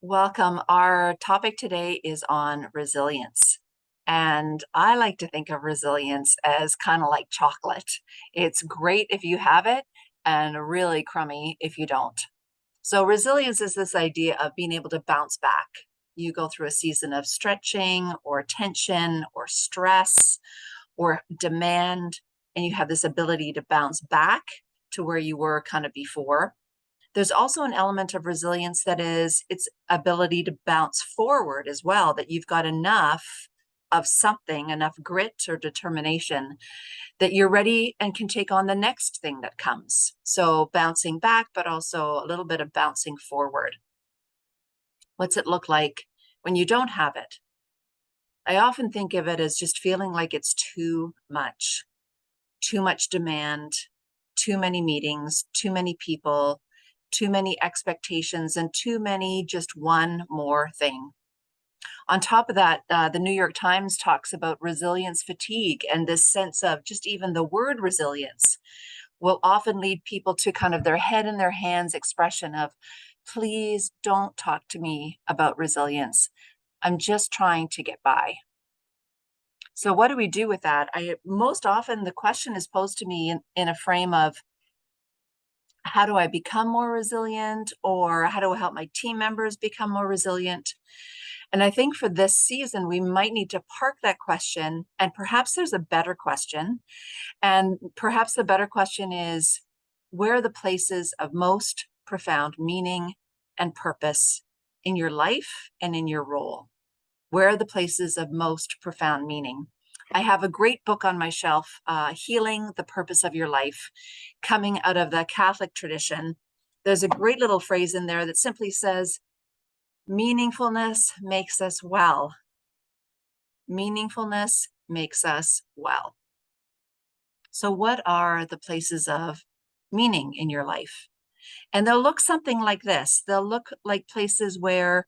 Welcome. Our topic today is on resilience. And I like to think of resilience as kind of like chocolate. It's great if you have it and really crummy if you don't. So, resilience is this idea of being able to bounce back. You go through a season of stretching or tension or stress or demand, and you have this ability to bounce back to where you were kind of before. There's also an element of resilience that is its ability to bounce forward as well, that you've got enough of something, enough grit or determination that you're ready and can take on the next thing that comes. So bouncing back, but also a little bit of bouncing forward. What's it look like when you don't have it? I often think of it as just feeling like it's too much demand, too many meetings, too many people, too many expectations, and too many just one more thing. On top of that, the New York Times talks about resilience fatigue, and this sense of just even the word resilience will often lead people to kind of their head in their hands expression of, please don't talk to me about resilience. I'm just trying to get by. So what do we do with that? Most often the question is posed to me in a frame of, how do I become more resilient, or how do I help my team members become more resilient? And I think for this season, we might need to park that question, and perhaps there's a better question. And perhaps the better question is, where are the places of most profound meaning and purpose in your life and in your role? Where are the places of most profound meaning? I have a great book on my shelf, Healing the Purpose of Your Life, coming out of the Catholic tradition. There's a great little phrase in there that simply says, meaningfulness makes us well. Meaningfulness makes us well. So what are the places of meaning in your life? And they'll look something like this. They'll look like places where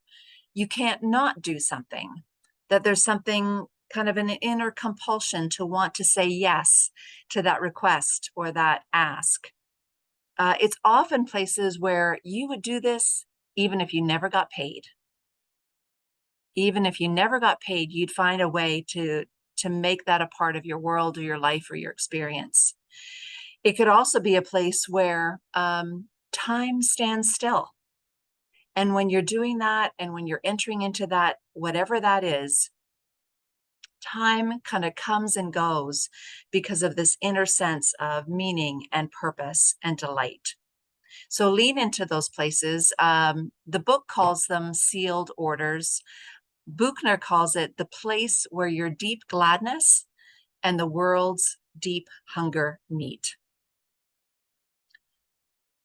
you can't not do something, that there's something kind of an inner compulsion to want to say yes to that request or that ask. It's often places where you would do this even if you never got paid. Even if you never got paid, you'd find a way to make that a part of your world or your life or your experience. It could also be a place where time stands still. And when you're doing that, and when you're entering into that, whatever that is, time kind of comes and goes because of this inner sense of meaning and purpose and delight. So lean into those places. The book calls them sealed orders. Buchner calls it the place where your deep gladness and the world's deep hunger meet.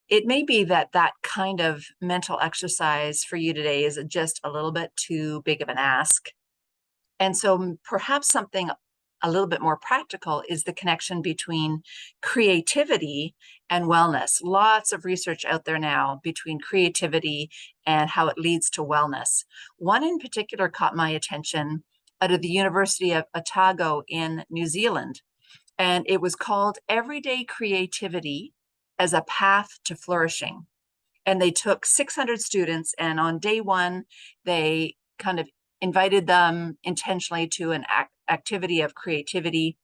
It may be that that kind of mental exercise for you today is just a little bit too big of an ask. And so perhaps something a little bit more practical is the connection between creativity and wellness. Lots of research out there now between creativity and how it leads to wellness. One in particular caught my attention out of the University of Otago in New Zealand, and it was called Everyday Creativity as a Path to Flourishing. And they took 600 students, and on day one, they kind of invited them intentionally to an activity of creativity.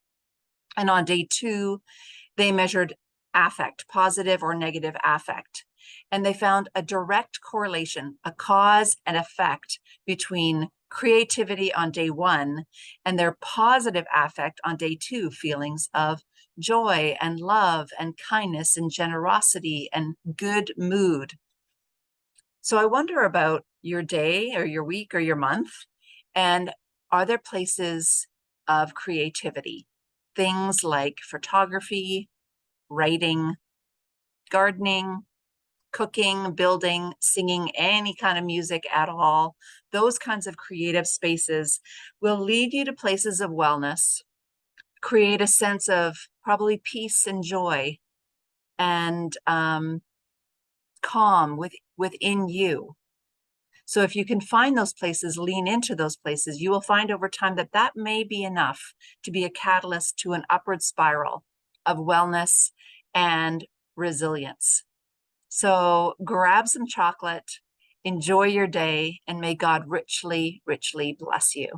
And on day two, they measured affect, positive or negative affect. And they found a direct correlation, a cause and effect between creativity on day one and their positive affect on day two, feelings of joy and love and kindness and generosity and good mood. So I wonder about your day or your week or your month, and are there places of creativity? Things like photography, writing, gardening, cooking, building, singing, any kind of music at all. Those kinds of creative spaces will lead you to places of wellness, create a sense of probably peace and joy and calm within you. So if you can find those places, lean into those places, you will find over time that that may be enough to be a catalyst to an upward spiral of wellness and resilience. So grab some chocolate, enjoy your day, and may God richly, richly bless you.